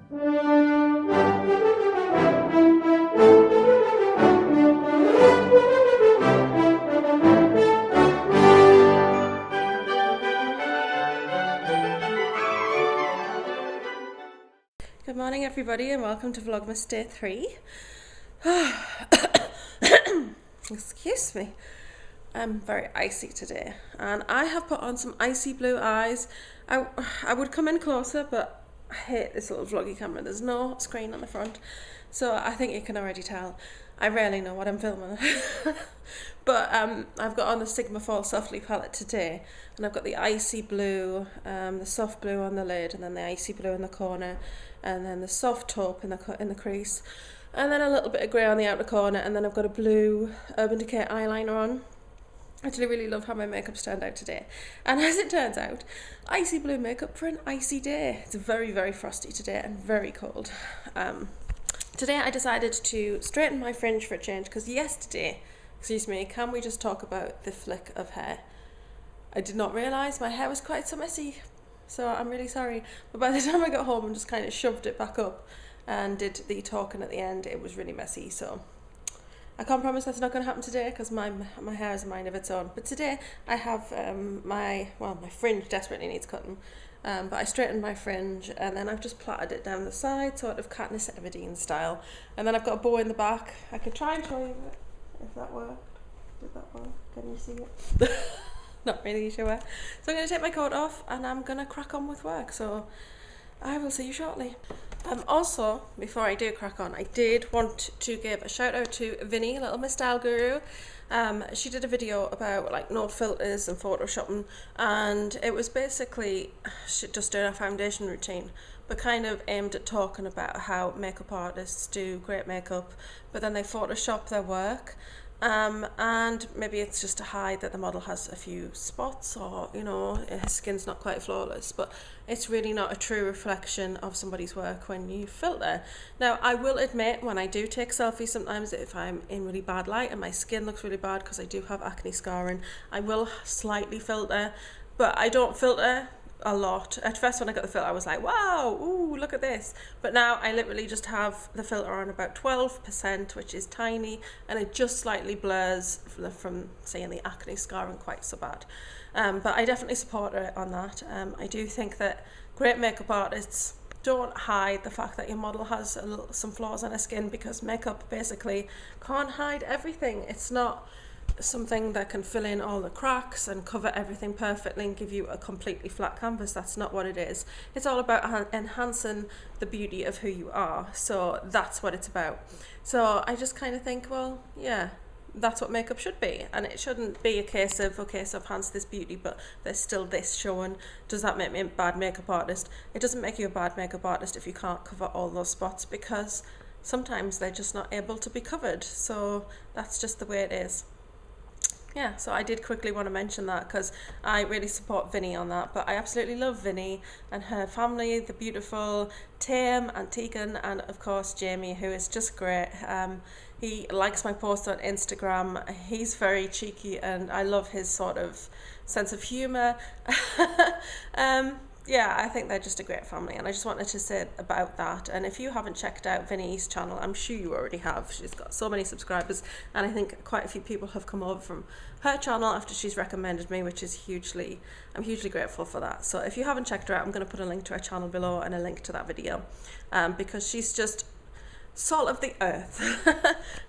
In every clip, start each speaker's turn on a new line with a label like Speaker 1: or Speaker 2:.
Speaker 1: Good morning everybody and welcome to Vlogmas Day 3. Excuse me. I'm very icy today and I have put on some icy blue eyes. I would come in closer, but I hate this little vloggy camera. There's no screen on the front, so I think you can already tell I rarely know what I'm filming. But I've got on the Sigma Fall Softly palette today, and I've got the icy blue, the soft blue on the lid, and then the icy blue in the corner, and then the soft taupe in the crease, and then a little bit of grey on the outer corner, and then I've got a blue Urban Decay eyeliner on. I actually really love how my makeup's turned out today, and as it turns out, icy blue makeup for an icy day. It's very, very frosty today and very cold. Today I decided to straighten my fringe for a change, because yesterday, excuse me, can we just talk about the flick of hair? I did not realise my hair was quite so messy, so I'm really sorry. But by the time I got home and just kind of shoved it back up and did the talking at the end, it was really messy. So I can't promise that's not going to happen today, because my hair has a mind of its own. But today I have my fringe desperately needs cutting. But I straightened my fringe and then I've just plaited it down the side, sort of Katniss Everdeen style. And then I've got a bow in the back. I could try and show you if that worked. Did that work? Can you see it? Not really sure. So I'm going to take my coat off and I'm going to crack on with work. So I will see you shortly. Also, before I do crack on, I did want to give a shout out to Vinny, Little Miss Style Guru. She did a video about like no filters and photoshopping, and it was basically just doing a foundation routine, but kind of aimed at talking about how makeup artists do great makeup, but then they photoshop their work. And maybe it's just to hide that the model has a few spots, or you know, his skin's not quite flawless, but it's really not a true reflection of somebody's work when you filter. Now I will admit, when I do take selfies sometimes, if I'm in really bad light and my skin looks really bad because I do have acne scarring, I will slightly filter, but I don't filter a lot. At first when I got the filter I was like, wow, ooh, look at this, but now I literally just have the filter on about 12%, which is tiny, and it just slightly blurs from seeing the acne scarring quite so bad. But I definitely support her on that. I do think that great makeup artists don't hide the fact that your model has some flaws on her skin, because makeup basically can't hide everything. It's not something that can fill in all the cracks and cover everything perfectly and give you a completely flat canvas. That's not what it is. It's all about enhancing the beauty of who you are. So that's what it's about. So I just kind of think, well, yeah, that's what makeup should be, and it shouldn't be a case of, okay, so I've enhanced this beauty but there's still this showing. Does that make me a bad makeup artist? It doesn't make you a bad makeup artist if you can't cover all those spots, because sometimes they're just not able to be covered. So that's just the way it is. Yeah, so I did quickly want to mention that because I really support Vinny on that. But I absolutely love Vinny and her family, the beautiful Tam and Tegan, and of course Jamie, who is just great. He likes my posts on Instagram. He's very cheeky and I love his sort of sense of humour. Yeah, I think they're just a great family, and I just wanted to say about that. And if you haven't checked out Vinny's channel, I'm sure you already have. She's got so many subscribers, and I think quite a few people have come over from her channel after she's recommended me, which is I'm hugely grateful for that. So if you haven't checked her out, I'm going to put a link to her channel below and a link to that video, because she's just salt of the earth,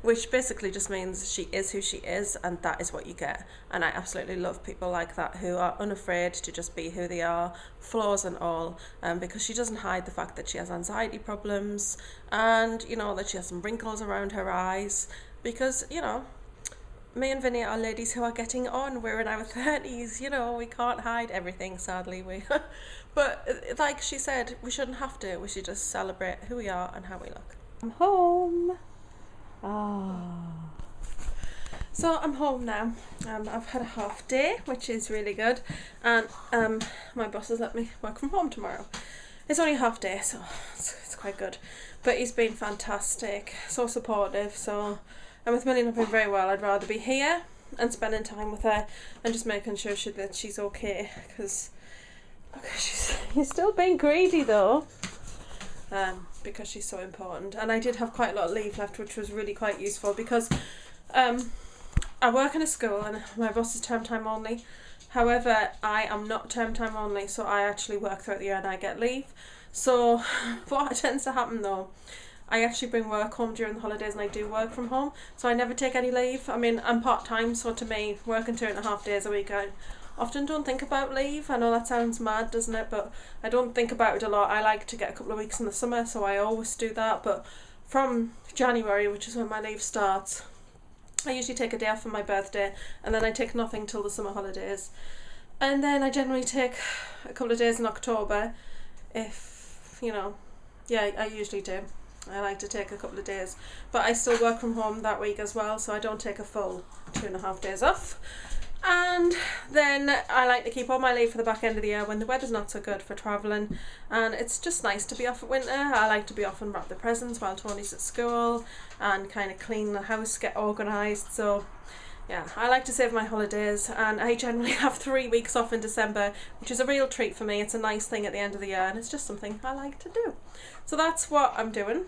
Speaker 1: which basically just means she is who she is, and that is what you get. And I absolutely love people like that, who are unafraid to just be who they are, flaws and all, because she doesn't hide the fact that she has anxiety problems, and you know, that she has some wrinkles around her eyes, because you know, me and Vinny are ladies who are getting on. We're in our 30s, you know, we can't hide everything, sadly. But like she said, we shouldn't have to. We should just celebrate who we are and how we look. I'm home. So I'm home now. I've had a half day, which is really good, and my boss has let me work from home tomorrow. It's only a half day, so it's quite good, but he's been fantastic, so supportive. So, and with Millie not been very well, I'd rather be here and spending time with her and just making sure that she's okay, because okay, she's still being greedy though. because she's so important. And I did have quite a lot of leave left, which was really quite useful because I work in a school and my boss is term time only. However, I am not term time only, so I actually work throughout the year and I get leave. So what tends to happen though, I actually bring work home during the holidays and I do work from home, so I never take any leave. I mean, I'm part-time, so to me, working 2.5 days a week, I often don't think about leave. I know that sounds mad, doesn't it? But I don't think about it a lot. I like to get a couple of weeks in the summer, so I always do that. But from January, which is when my leave starts, I usually take a day off for my birthday, and then I take nothing till the summer holidays. And then I generally take a couple of days in October, if, you know, yeah, I usually do. I like to take a couple of days, but I still work from home that week as well, so I don't take a full 2.5 days off. And then I like to keep all my leave for the back end of the year when the weather's not so good for travelling, and it's just nice to be off at winter. I like to be off and wrap the presents while Tony's at school and kind of clean the house, get organised. So yeah, I like to save my holidays, and I generally have 3 weeks off in December, which is a real treat for me. It's a nice thing at the end of the year, and it's just something I like to do. So that's what I'm doing.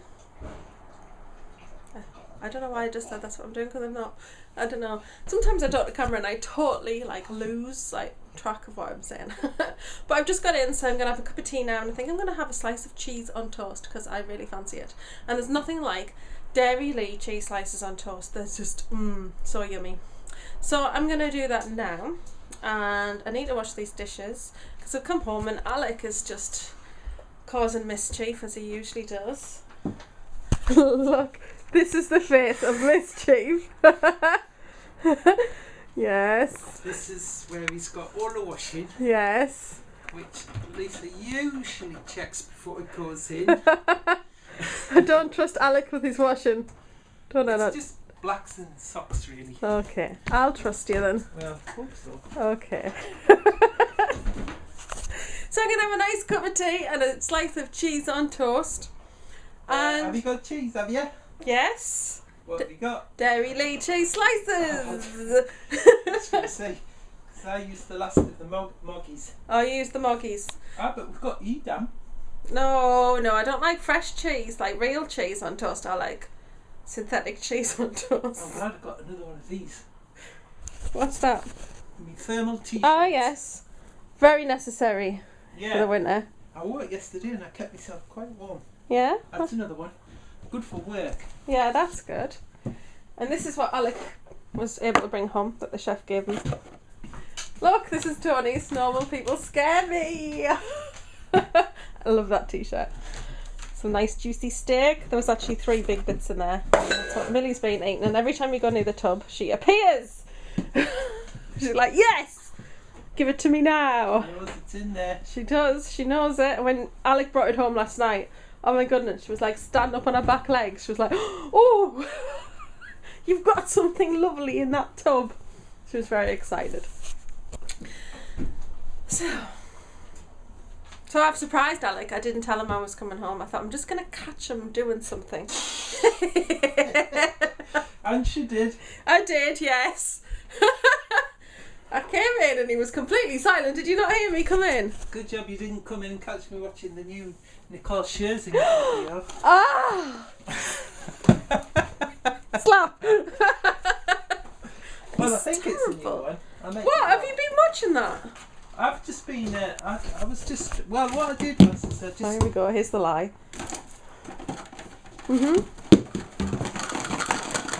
Speaker 1: I don't know why I just said that's what I'm doing, because I'm not. I don't know. Sometimes I talk to camera and I totally lose track of what I'm saying. But I've just got in, so I'm going to have a cup of tea now, and I think I'm going to have a slice of cheese on toast because I really fancy it. And there's nothing like Dairy Lee cheese slices on toast. They're just so yummy. So I'm going to do that now, and I need to wash these dishes because I've come home and Alec is just causing mischief as he usually does. Look, this is the face of mischief. Yes.
Speaker 2: This is where he's got all the washing.
Speaker 1: Yes.
Speaker 2: Which Lisa usually checks before it goes in.
Speaker 1: I don't trust Alec with his washing.
Speaker 2: It's just blacks and socks, really.
Speaker 1: Okay, I'll trust you then.
Speaker 2: Well, I hope so.
Speaker 1: Okay. So I'm going to have a nice cup of tea and a slice of cheese on toast. And
Speaker 2: have you got cheese, have you?
Speaker 1: Yes.
Speaker 2: What have you got?
Speaker 1: Dairy Lee cheese slices.
Speaker 2: I was going to say, because I used the last of the moggies.
Speaker 1: Oh, you use the moggies.
Speaker 2: Ah, but we've got Edam.
Speaker 1: No, I don't like fresh cheese, like real cheese on toast. I like synthetic cheese on toast.
Speaker 2: I'm glad I got another one of these.
Speaker 1: What's that?
Speaker 2: My thermal t-shirts.
Speaker 1: Oh, yes. Very necessary for the winter.
Speaker 2: I wore it yesterday and I kept myself quite warm.
Speaker 1: Yeah?
Speaker 2: That's another one. Good for work.
Speaker 1: Yeah, that's good. And this is what Alec was able to bring home that the chef gave him. Look, this is Tony's Normal People Scare Me. I love that t-shirt. Some nice juicy steak. There was actually 3 big bits in there. That's what Millie's been eating, and every time we go near the tub, she appears. She's like, yes! Give it to me now.
Speaker 2: She knows it's in there.
Speaker 1: She does. She knows it. When Alec brought it home last night, oh my goodness, she was like standing up on her back legs. She was like, oh, you've got something lovely in that tub. She was very excited. So I've surprised Alec. I didn't tell him I was coming home. I thought I'm just going to catch him doing something.
Speaker 2: And she did.
Speaker 1: I did, yes. I came in and he was completely silent. Did you not hear me come in?
Speaker 2: Good job you didn't come in and catch me watching the new Nicole Scherzinger video.
Speaker 1: Ah! Slap!
Speaker 2: Well, I think it's a new one.
Speaker 1: What? Have you been watching that?
Speaker 2: I've just been, I was just, well, what I did was I just...
Speaker 1: Oh, here we go, here's the lie.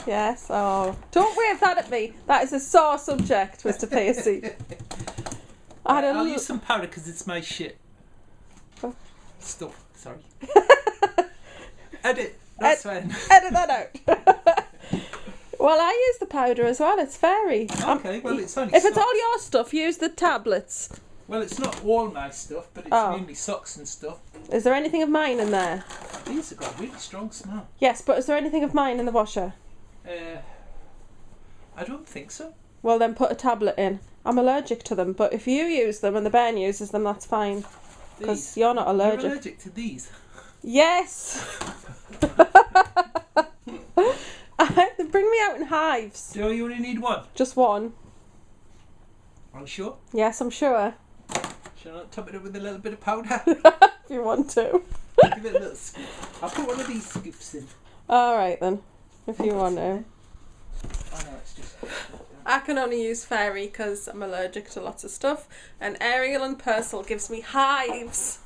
Speaker 1: Yes, oh. Don't wave that at me. That is a sore subject, Mr. Pacey.
Speaker 2: I'll use some powder because it's my shit.
Speaker 1: Oh.
Speaker 2: Stuff, sorry. Edit, that's fine.
Speaker 1: Edit that out. Well, I use the powder as well. It's fairy.
Speaker 2: Okay, well, it's only
Speaker 1: if
Speaker 2: socks.
Speaker 1: it's all your stuff, use the tablets.
Speaker 2: Well, it's not all my stuff, but it's mainly socks and stuff.
Speaker 1: Is there anything of mine in there?
Speaker 2: These have got a really strong smell.
Speaker 1: Yes, but is there anything of mine in the washer?
Speaker 2: I don't think so.
Speaker 1: Well, then put a tablet in. I'm allergic to them, but if you use them and the Ben uses them, that's fine. Because you're not allergic.
Speaker 2: You're allergic to these?
Speaker 1: Yes! They bring me out in hives.
Speaker 2: Do you only need one?
Speaker 1: Just one.
Speaker 2: Are you sure?
Speaker 1: Yes, I'm sure.
Speaker 2: Shall I not top it up with a little bit of powder?
Speaker 1: If you want to.
Speaker 2: Give it a little scoop. I'll put one of these scoops in.
Speaker 1: Alright then, if you want to.
Speaker 2: Oh no, it's just...
Speaker 1: I can only use Fairy because I'm allergic to lots of stuff, and Ariel and Persil gives me hives.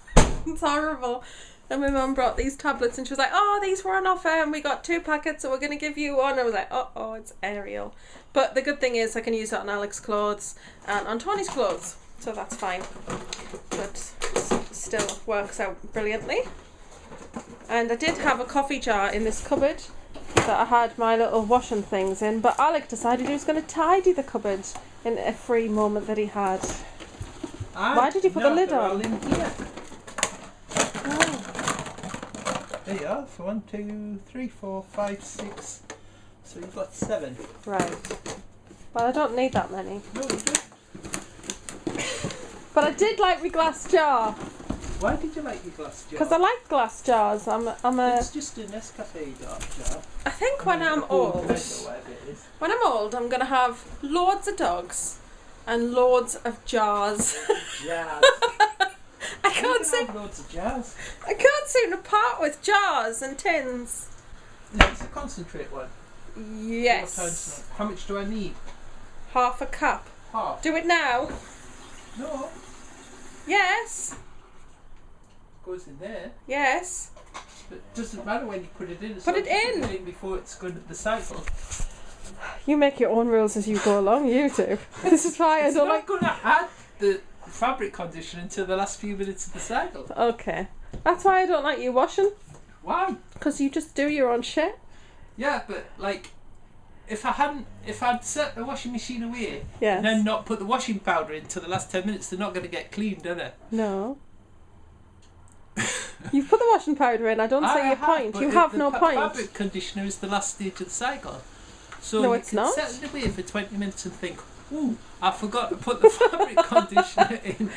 Speaker 1: It's horrible. And my mum brought these tablets and she was like, oh, these were on offer and we got 2 packets, so we're going to give you one. I was like, oh, it's Ariel. But the good thing is I can use it on Alec's clothes and on Tony's clothes, so that's fine. But still works out brilliantly. And I did have a coffee jar in this cupboard that I had my little washing things in, but Alec decided he was going to tidy the cupboard in a free moment that he had. Why did you put the lid on?
Speaker 2: In here.
Speaker 1: Oh.
Speaker 2: There you are. So 1, 2, 3, 4, 5, 6. So you've got 7.
Speaker 1: Right. Well, I don't need that many.
Speaker 2: No, you don't.
Speaker 1: But I did like my glass jar.
Speaker 2: Why did you like your glass jar?
Speaker 1: Because I like glass jars. I'm a.
Speaker 2: It's just a Nescafe dark jar.
Speaker 1: I think when I'm old, when I'm old, I'm gonna have loads of dogs and loads of jars.
Speaker 2: Jars.
Speaker 1: I can't
Speaker 2: loads of jars.
Speaker 1: I can't seem to part with jars and tins.
Speaker 2: It's a concentrate one.
Speaker 1: Yes.
Speaker 2: How much do I need?
Speaker 1: Half a cup.
Speaker 2: Half.
Speaker 1: Do it now.
Speaker 2: No.
Speaker 1: Yes.
Speaker 2: Goes in there.
Speaker 1: Yes.
Speaker 2: But it doesn't matter when you put it in.
Speaker 1: Put it in.
Speaker 2: Put it in before it's going to the cycle.
Speaker 1: You make your own rules as you go along. You do. This is why I don't like.
Speaker 2: It's not going to add the fabric conditioner until the last few minutes of the cycle.
Speaker 1: Okay. That's why I don't like you washing.
Speaker 2: Why?
Speaker 1: Because you just do your own shit.
Speaker 2: Yeah, but like, if I'd set the washing machine away
Speaker 1: Yes.
Speaker 2: and then not put the washing powder in until the last 10 minutes, they're not going to get cleaned, are they?
Speaker 1: No. You've put the washing powder in. I don't see your point. You have no point.
Speaker 2: The fabric conditioner is the last stage of the cycle. So
Speaker 1: No,
Speaker 2: you
Speaker 1: it's
Speaker 2: can
Speaker 1: not.
Speaker 2: set it away for 20 minutes and think, ooh, I forgot to put the fabric conditioner in.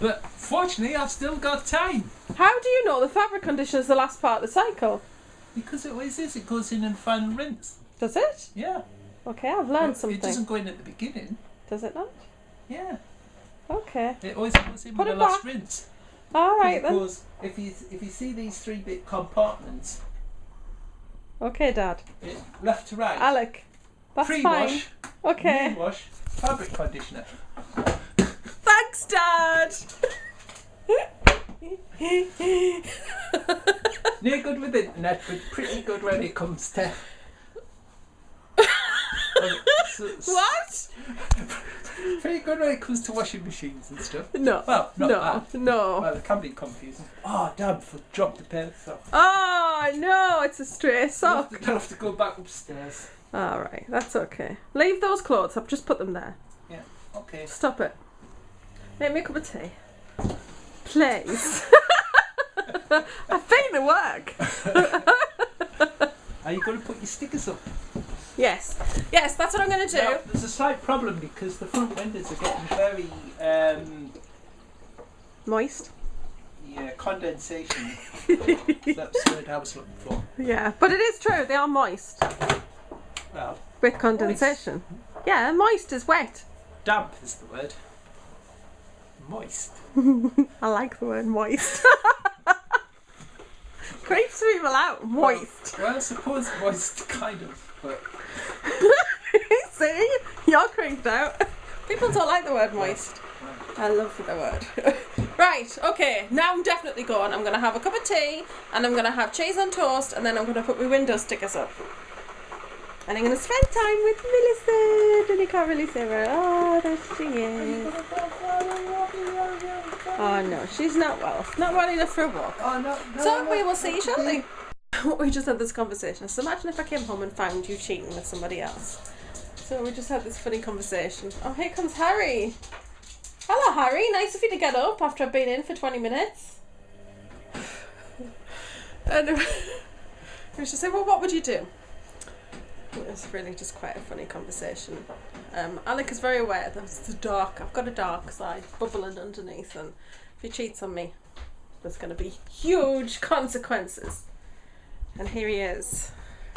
Speaker 2: But fortunately, I've still got time.
Speaker 1: How do you know the fabric conditioner is the last part of the cycle?
Speaker 2: Because it always is. It goes in and final rinse.
Speaker 1: Does it?
Speaker 2: Yeah.
Speaker 1: Okay, I've learned something.
Speaker 2: It doesn't go in at the beginning.
Speaker 1: Does it not?
Speaker 2: Yeah.
Speaker 1: Okay.
Speaker 2: It always goes in
Speaker 1: Put
Speaker 2: with
Speaker 1: it
Speaker 2: the last
Speaker 1: back.
Speaker 2: rinse.
Speaker 1: All right
Speaker 2: It
Speaker 1: then.
Speaker 2: goes, if you see these 3-bit compartments,
Speaker 1: Okay, Dad.
Speaker 2: left to right,
Speaker 1: Alec, that's fine.
Speaker 2: pre-wash,
Speaker 1: Okay.
Speaker 2: wash, fabric conditioner.
Speaker 1: Thanks, Dad.
Speaker 2: Near good with internet, but pretty good when it comes to.
Speaker 1: What?
Speaker 2: Pretty good when it comes to washing machines and stuff.
Speaker 1: No.
Speaker 2: Well, not that.
Speaker 1: No.
Speaker 2: Well, it can be confusing. Oh, damn! Dropped the pen. So
Speaker 1: Oh no, it's a stray sock.
Speaker 2: don't have to go back upstairs.
Speaker 1: All right, that's okay. Leave those clothes up. Just put them there.
Speaker 2: Yeah. Okay.
Speaker 1: Stop it. Make me a cup of tea, please. I think it work.
Speaker 2: Are you going to put your stickers up?
Speaker 1: Yes, that's what I'm going to do.
Speaker 2: Now, there's a slight problem because the front windows are getting very
Speaker 1: Moist.
Speaker 2: yeah, condensation. That's the word I was looking for.
Speaker 1: Yeah, but it is true. They are moist
Speaker 2: Well,
Speaker 1: with condensation. Yeah, moist is wet.
Speaker 2: damp is the word. Moist.
Speaker 1: I like the word moist. Creeps people out. Moist.
Speaker 2: Well, I suppose moist, kind of, but
Speaker 1: See, you're creeped out. People don't like the word moist. I love the word. Right, okay, now I'm definitely going. I'm going to have a cup of tea, and I'm going to have cheese on toast, and then I'm going to put my window stickers up. And I'm going to spend time with Millicent, and you can't really see her. Oh, there she is. Oh no, she's not well. Not well enough for a walk.
Speaker 2: oh no.
Speaker 1: So we will see you shortly. We just had this conversation. So imagine if I came home and found you cheating with somebody else. So we just had this funny conversation. Oh, here comes Harry. Hello, Harry. Nice of you to get up after I've been in for 20 minutes. And we should say, well, what would you do? It was really just quite a funny conversation. Alec is very aware that it's dark. I've got a dark side bubbling underneath, and if he cheats on me, there's going to be huge consequences. And here he is.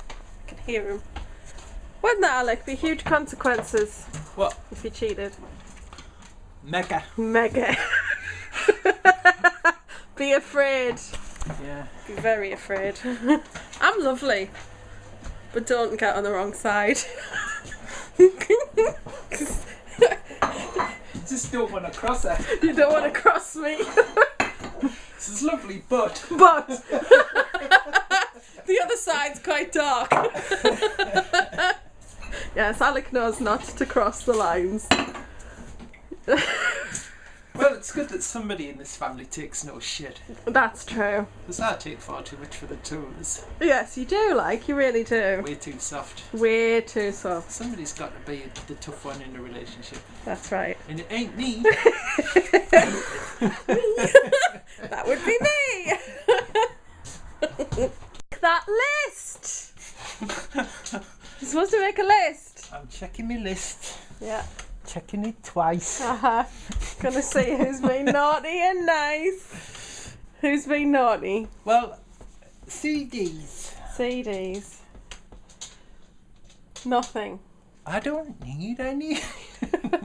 Speaker 1: I can hear him. Wouldn't that, Alec, be huge consequences
Speaker 2: What?
Speaker 1: if he cheated?
Speaker 2: Mega.
Speaker 1: Mega. Be afraid.
Speaker 2: Yeah.
Speaker 1: Be very afraid. I'm lovely. But don't get on the wrong side.
Speaker 2: Just don't want to cross her.
Speaker 1: You don't want to cross me.
Speaker 2: This is lovely, but
Speaker 1: the other side's quite dark. Yes, Alec knows not to cross the lines.
Speaker 2: well, it's good that somebody in this family takes no shit.
Speaker 1: That's true.
Speaker 2: Because I take far too much for the two of us.
Speaker 1: Yes, you do, like, you really do.
Speaker 2: Way too soft.
Speaker 1: Way too soft.
Speaker 2: Somebody's got to be the tough one in the relationship.
Speaker 1: That's right.
Speaker 2: And it ain't me.
Speaker 1: That would be me. That list. You're supposed to make a list.
Speaker 2: I'm checking my list.
Speaker 1: Yeah.
Speaker 2: Checking it twice.
Speaker 1: Gonna see who's been naughty and nice. Who's been naughty?
Speaker 2: Well, CDs.
Speaker 1: CDs. Nothing.
Speaker 2: I don't need any.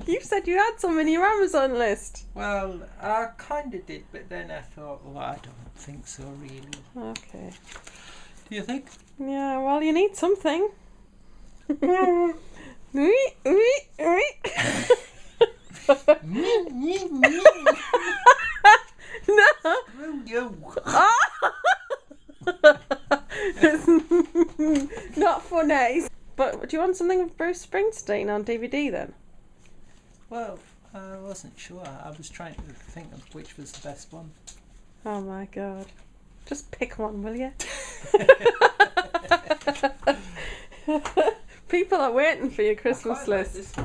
Speaker 1: You said you had some in your Amazon list.
Speaker 2: Well, I kind of did, but then I thought, well, I don't think so, really.
Speaker 1: Okay.
Speaker 2: Do you think?
Speaker 1: Yeah, well, you need something. No. Not funny. But do you want something with Bruce Springsteen on DVD then?
Speaker 2: Well, I wasn't sure. I was trying to think of which was the best one.
Speaker 1: Oh my god. Just pick one, will you? People are waiting for your Christmas list.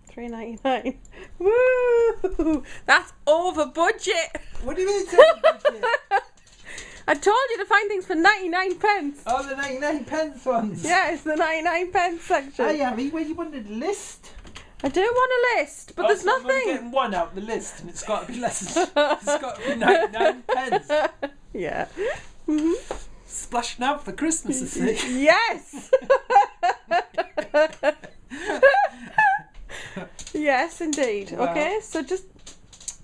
Speaker 1: $3.99. Woo! That's over budget.
Speaker 2: What do you mean it's over budget?
Speaker 1: I told you to find things for 99 pence.
Speaker 2: Oh, the 99 pence ones.
Speaker 1: Yeah, it's the 99 pence section.
Speaker 2: Hey, Abby, where you wanted a list?
Speaker 1: I do want a list, but there's
Speaker 2: I'm
Speaker 1: nothing.
Speaker 2: getting one out of the list, and it's got to be less than. It's got to be 99 pence.
Speaker 1: Yeah.
Speaker 2: Splashing out for Christmas, I see.
Speaker 1: Yes. Yes, indeed.
Speaker 2: Well,
Speaker 1: okay, so just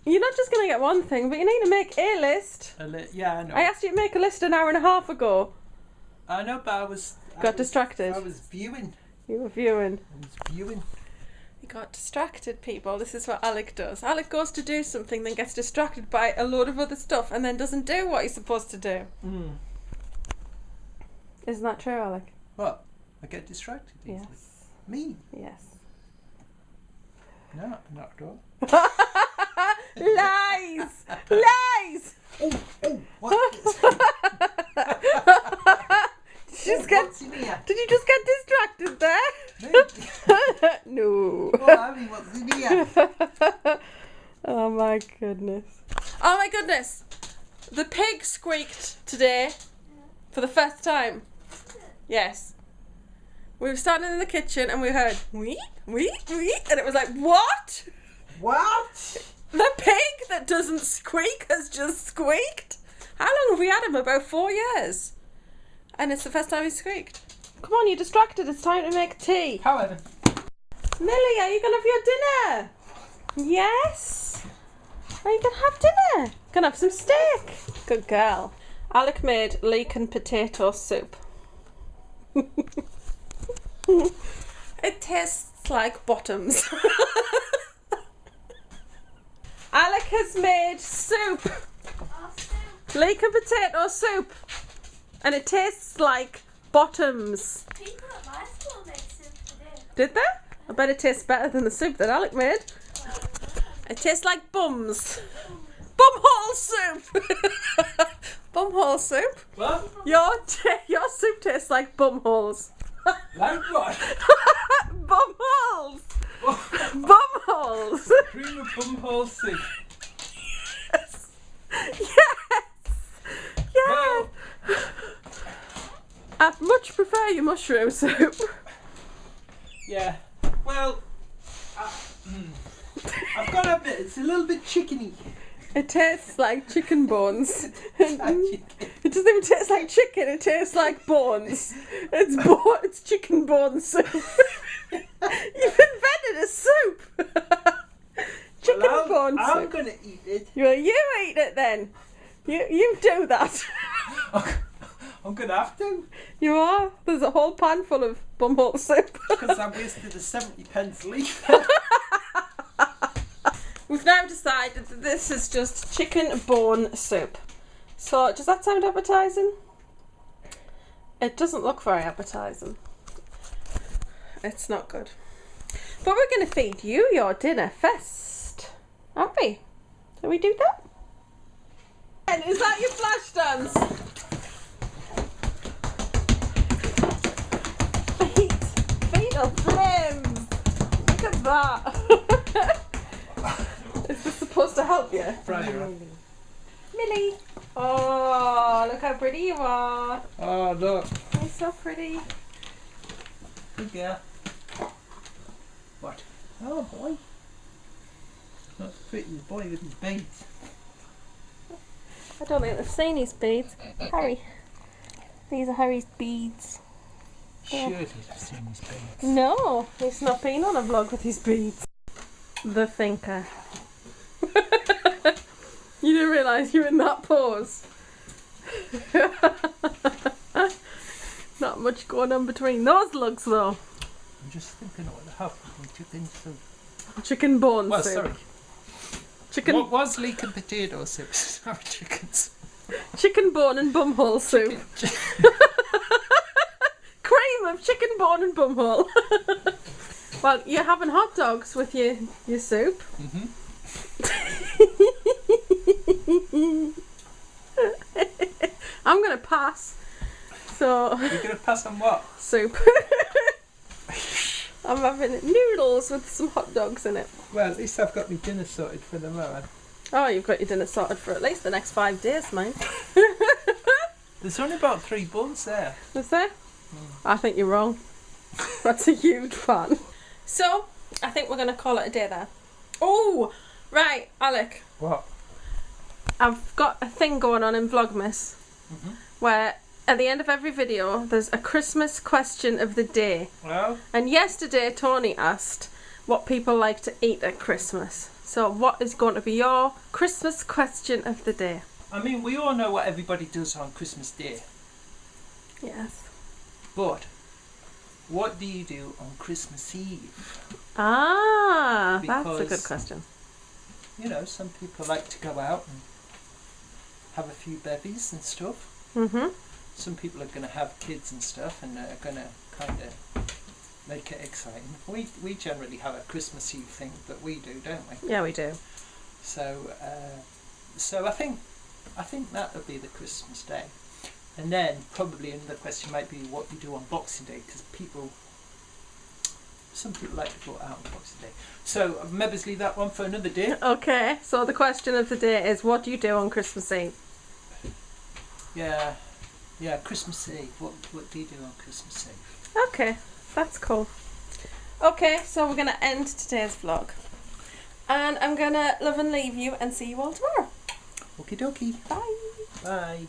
Speaker 1: you're not just gonna get one thing, but you need to make a list.
Speaker 2: Yeah, I know.
Speaker 1: I asked you to make a list an hour and a half ago.
Speaker 2: I know, but I was
Speaker 1: distracted.
Speaker 2: I was viewing.
Speaker 1: You were viewing.
Speaker 2: I was viewing.
Speaker 1: You got distracted, people. This is what Alec does. Alec goes to do something, then gets distracted by a load of other stuff, and then doesn't do what he's supposed to do.
Speaker 2: Mm.
Speaker 1: Isn't that true, Alec?
Speaker 2: What? I get distracted easily.
Speaker 1: Yes.
Speaker 2: Me?
Speaker 1: Yes.
Speaker 2: No, not at all.
Speaker 1: Lies! Lies!
Speaker 2: Oh, what is what's in here?
Speaker 1: Did you just get distracted there? No.
Speaker 2: Oh, Abby, what's in here?
Speaker 1: Oh my goodness. Oh my goodness. The pig squeaked today for the first time. Yes. We were standing in the kitchen and we heard wee, wee, wee, and it was like, what?
Speaker 2: What?
Speaker 1: The pig that doesn't squeak has just squeaked? How long have we had him? About 4 years. And it's the first time he squeaked. Come on, you're distracted. It's time to make tea.
Speaker 2: However.
Speaker 1: Millie, are you going to have your dinner? Yes. Are you going to have dinner? Going to have some steak. Good girl. Alec made leek and potato soup. It tastes like bottoms. Alec has made soup. Leek and potato soup. And it tastes like bottoms.
Speaker 3: People at my school made soup today.
Speaker 1: Did they? I bet it tastes better than the soup that Alec made. It tastes like bums. Bumhole soup. Bumhole soup.
Speaker 2: What?
Speaker 1: Your soup tastes like bumholes.
Speaker 2: Like what?
Speaker 1: Bumholes. Bumholes.
Speaker 2: Cream of bumhole soup.
Speaker 1: Yes. Yes. Yes.
Speaker 2: Well,
Speaker 1: I much prefer your mushroom soup.
Speaker 2: yeah. Well, I've got to admit, it's a little bit chickeny.
Speaker 1: It tastes like chicken bones.
Speaker 2: It's like chicken.
Speaker 1: It doesn't even taste like chicken, it tastes like bones. It's chicken bone soup. You've invented a soup. chicken bone soup.
Speaker 2: I'm gonna eat it.
Speaker 1: Well, you eat it then. You do that.
Speaker 2: I'm gonna have to.
Speaker 1: You are. There's a whole pan full of bumhole soup.
Speaker 2: Because I wasted the 70p leaf.
Speaker 1: We've now decided that this is just chicken bone soup. So, does that sound appetising? It doesn't look very appetising. It's not good. But we're going to feed you your dinner first, aren't we? Shall we do that? And is that your flash dance? Feet of flames! Look at that! Is this supposed to help you?
Speaker 2: Right.
Speaker 1: Millie! Oh, look how pretty you are!
Speaker 2: Oh, look.
Speaker 1: You're so pretty.
Speaker 2: Good girl. What? Oh, boy. Not so pretty, the boy with his beads.
Speaker 1: I don't think they've seen his beads. Harry. These are Harry's beads.
Speaker 2: Surely they've seen his beads.
Speaker 1: No, he's not been on a vlog with his beads. The thinker. You didn't realise you were in that pose. Not much going on between those lugs though.
Speaker 2: I'm just thinking what the hell with chicken soup.
Speaker 1: Chicken bone
Speaker 2: Well,
Speaker 1: soup.
Speaker 2: sorry.
Speaker 1: Chicken,
Speaker 2: What was leek and potato soup? Sorry, chickens.
Speaker 1: chicken bone and bumhole soup. Cream of chicken bone and bumhole. Well, you're having hot dogs with your soup.
Speaker 2: Mm-hmm.
Speaker 1: I'm going to pass. So,
Speaker 2: You're going to pass on what?
Speaker 1: soup. I'm having noodles with some hot dogs in it.
Speaker 2: Well, at least I've got my dinner sorted for the moment.
Speaker 1: Oh, you've got your dinner sorted for at least the next 5 days, mate.
Speaker 2: There's only about 3 buns there.
Speaker 1: Is there? I think you're wrong. That's a huge fan. So, I think we're going to call it a day there. Oh, right, Alec.
Speaker 2: What?
Speaker 1: I've got a thing going on in Vlogmas where at the end of every video there's a Christmas question of the day.
Speaker 2: Well,
Speaker 1: And yesterday Tony asked what people like to eat at Christmas. So what is going to be your Christmas question of the day?
Speaker 2: I mean, we all know what everybody does on Christmas Day.
Speaker 1: Yes.
Speaker 2: But what do you do on Christmas Eve?
Speaker 1: Ah, that's a
Speaker 2: Because-
Speaker 1: good question.
Speaker 2: You know, some people like to go out and have a few bevies and stuff.
Speaker 1: Mm-hmm.
Speaker 2: Some people are going to have kids and stuff and are going to kind of make it exciting. We generally have a Christmas Eve thing that we do, don't we?
Speaker 1: Yeah, we do.
Speaker 2: So I think that would be the Christmas Day. And then probably another question might be what you do on Boxing Day, because some people like to go out on Boxing Day. So maybe leave that one for another day.
Speaker 1: Okay, so the question of the day is what do you do on Christmas Eve?
Speaker 2: Yeah, Christmas Eve. What do you do on Christmas Eve?
Speaker 1: Okay, that's cool. Okay, so we're going to end today's vlog. And I'm going to love and leave you and see you all tomorrow.
Speaker 2: Okie dokie.
Speaker 1: Bye.
Speaker 2: Bye.